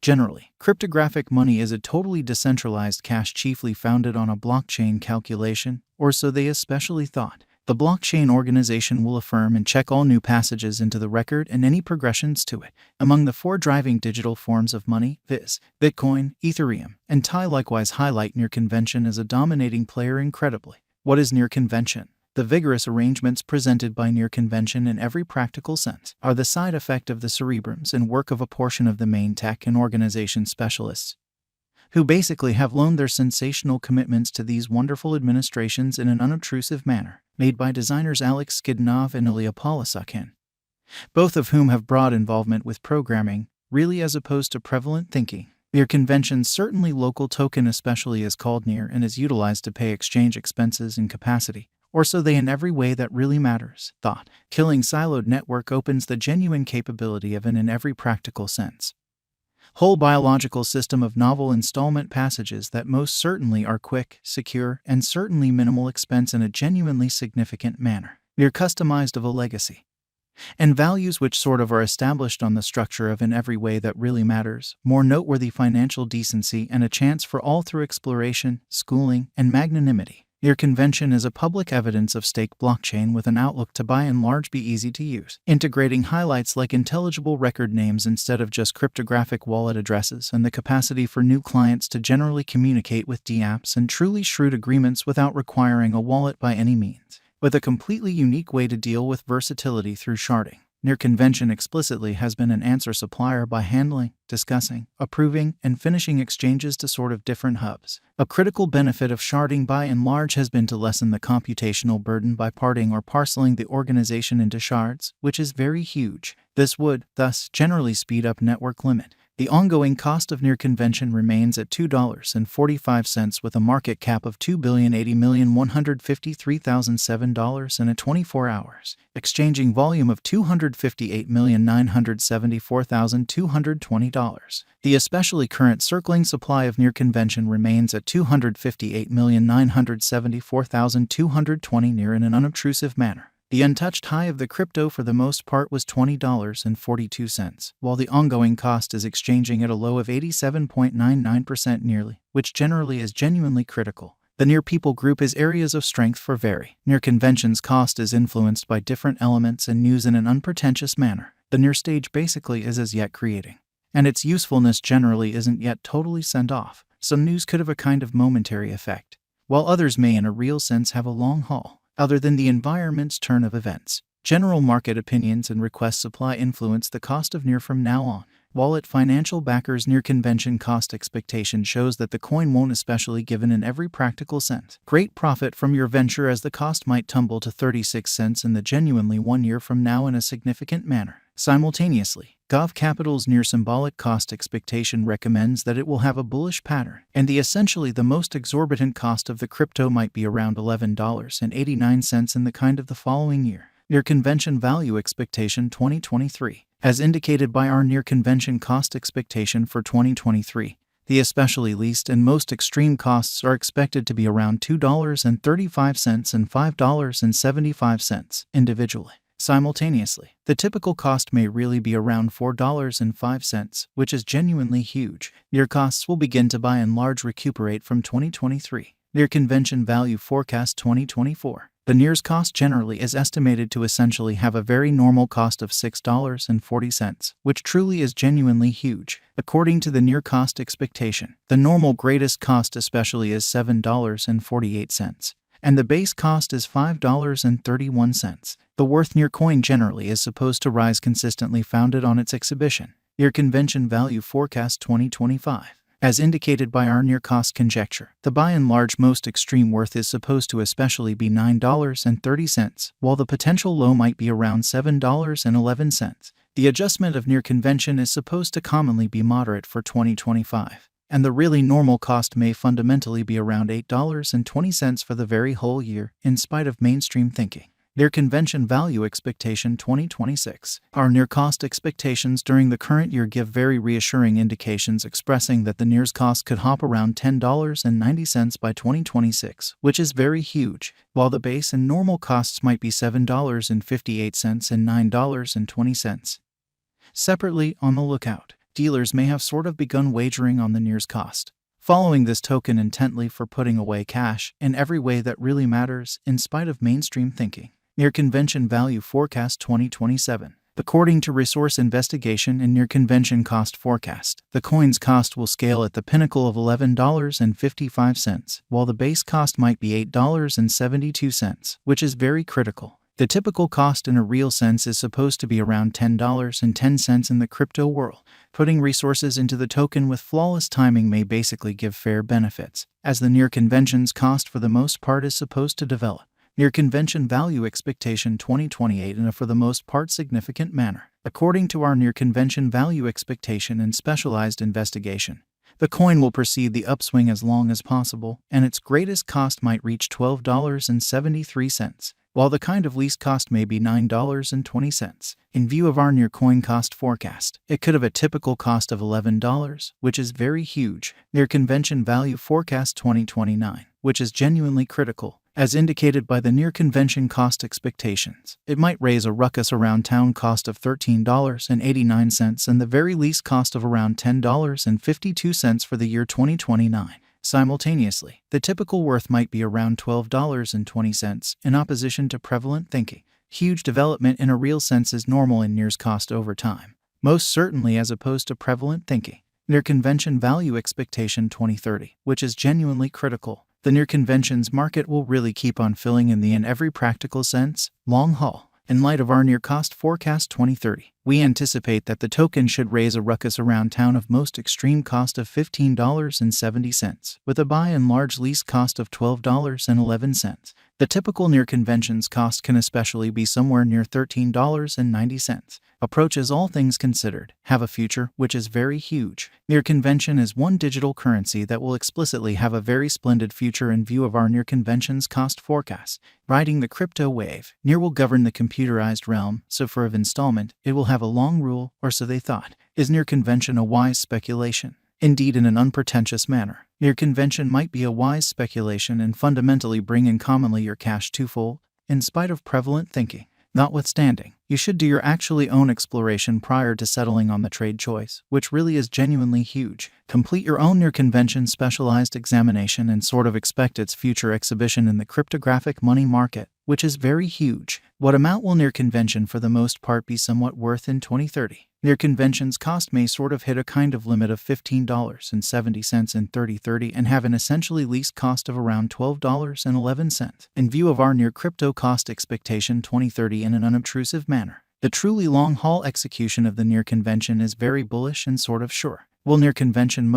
Generally, cryptographic money is a totally decentralized cash chiefly founded on a blockchain calculation, or so they especially thought. The blockchain organization will affirm and check all new passages into the record and any progressions to it. Among the four driving digital forms of money, viz., Bitcoin, Ethereum, and TI likewise highlight near convention as a dominating player incredibly. What is near convention? The vigorous arrangements presented by near convention in every practical sense are the side effect of the cerebrums and work of a portion of the main tech and organization specialists, who basically have loaned their sensational commitments to these wonderful administrations in an unobtrusive manner, made by designers Alex Skidnov and Ilya Polisukhin, both of whom have broad involvement with programming, really as opposed to prevalent thinking. Near convention's certainly local token especially is called near and is utilized to pay exchange expenses and capacity, or so they in every way that really matters. Thought. Killing siloed network opens the genuine capability of an in every practical sense whole biological system of novel installment passages that most certainly are quick, secure, and certainly minimal expense in a genuinely significant manner. Near customized of a legacy and values which sort of are established on the structure of in every way that really matters, more noteworthy financial decency and a chance for all through exploration, schooling, and magnanimity. Near convention is a public evidence of stake blockchain with an outlook to by and large be easy to use, integrating highlights like intelligible record names instead of just cryptographic wallet addresses and the capacity for new clients to generally communicate with dapps and truly shrewd agreements without requiring a wallet by any means, with a completely unique way to deal with versatility through sharding. Near convention explicitly has been an answer supplier by handling, discussing, approving, and finishing exchanges to sort of different hubs. A critical benefit of sharding by and large has been to lessen the computational burden by parting or parceling the organization into shards, which is very huge. This would, thus, generally speed up network limit. The ongoing cost of near convention remains at $2.45 with a market cap of $2,080,153,007 in 24 hours, exchanging volume of $258,974,220. The especially current circling supply of near convention remains at $258,974,220 near in an unobtrusive manner. The untouched high of the crypto for the most part was $20.42, while the ongoing cost is exchanging at a low of 87.99% nearly, which generally is genuinely critical. The near people group is areas of strength for vary. Near convention's cost is influenced by different elements and news in an unpretentious manner. The near stage basically is as yet creating, and its usefulness generally isn't yet totally sent off. Some news could have a kind of momentary effect, while others may in a real sense have a long haul. Other than the environment's turn of events, general market opinions and request supply influence the cost of near from now on. Wallet financial backers near convention cost expectation shows that the coin won't especially given in every practical sense great profit from your venture as the cost might tumble to 36 cents in the genuinely 1 year from now in a significant manner. Simultaneously, Gov Capital's near symbolic cost expectation recommends that it will have a bullish pattern, and the essentially the most exorbitant cost of the crypto might be around $11.89 in the kind of the following year. Near convention value expectation 2023. As indicated by our near convention cost expectation for 2023, the especially least and most extreme costs are expected to be around $2.35 and $5.75 individually. Simultaneously, the typical cost may really be around $4.05, which is genuinely huge. Near costs will begin to by and large recuperate from 2023. Near convention value forecast 2024. The near's cost generally is estimated to essentially have a very normal cost of $6.40, which truly is genuinely huge. According to the near cost expectation, the normal greatest cost especially is $7.48, and the base cost is $5.31. The worth near coin generally is supposed to rise consistently founded on its exhibition. Near convention value forecast 2025. As indicated by our near cost conjecture, the by and large most extreme worth is supposed to especially be $9.30, while the potential low might be around $7.11. The adjustment of near convention is supposed to commonly be moderate for 2025, and the really normal cost may fundamentally be around $8.20 for the very whole year, in spite of mainstream thinking. Near convention value expectation 2026. Our near cost expectations during the current year give very reassuring indications expressing that the near's cost could hop around $10.90 by 2026, which is very huge, while the base and normal costs might be $7.58 and $9.20. Separately, on the lookout. dealers may have sort of begun wagering on the near's cost, following this token intently for putting away cash in every way that really matters in spite of mainstream thinking. Near Convention Value Forecast 2027. According to Resource Investigation and Near Convention Cost Forecast, the coin's cost will scale at the pinnacle of $11.55, while the base cost might be $8.72, which is very critical. The typical cost in a real sense is supposed to be around $10.10 in the crypto world. Putting resources into the token with flawless timing may basically give fair benefits, as the near convention's cost for the most part is supposed to develop near convention value expectation 2028 in a for the most part significant manner. According to our near convention value expectation and specialized investigation, the coin will proceed the upswing as long as possible, and its greatest cost might reach $12.73, while the kind of least cost may be $9.20. In view of our near coin cost forecast, it could have a typical cost of $11, which is very huge. Near convention value forecast 2029, which is genuinely critical, as indicated by the near convention cost expectations. It might raise a ruckus around town cost of $13.89 and the very least cost of around $10.52 for the year 2029. Simultaneously, the typical worth might be around $12.20 in opposition to prevalent thinking. Huge development in a real sense is normal in near's cost over time, most certainly as opposed to prevalent thinking. Near convention value expectation 2030, which is genuinely critical. The near conventions market will really keep on filling in every practical sense, long haul. In light of our near cost forecast 2030, we anticipate that the token should raise a ruckus around town of most extreme cost of $15.70, with a by and large least cost of $12.11. The typical near conventions cost can especially be somewhere near $13.90. Approaches all things considered, have a future which is very huge. Near convention is one digital currency that will explicitly have a very splendid future in view of our near conventions cost forecast. Riding the crypto wave, near will govern the computerized realm, so for of installment, it will have a long rule, or so they thought. Is near convention a wise speculation? Indeed, in an unpretentious manner, near convention might be a wise speculation and fundamentally bring in commonly your cash twofold, in spite of prevalent thinking. Notwithstanding, you should do your actually own exploration prior to settling on the trade choice, which really is genuinely huge. Complete your own near convention specialized examination and sort of expect its future exhibition in the cryptographic money market, which is very huge. What amount will near convention for the most part be somewhat worth in 2030? Near convention's cost may sort of hit a kind of limit of $15.70 in 2030 and have an essentially least cost of around $12.11. In view of our near crypto cost expectation 2030 in an unobtrusive manner, the truly long-haul execution of the near convention is very bullish and sort of sure. Will near convention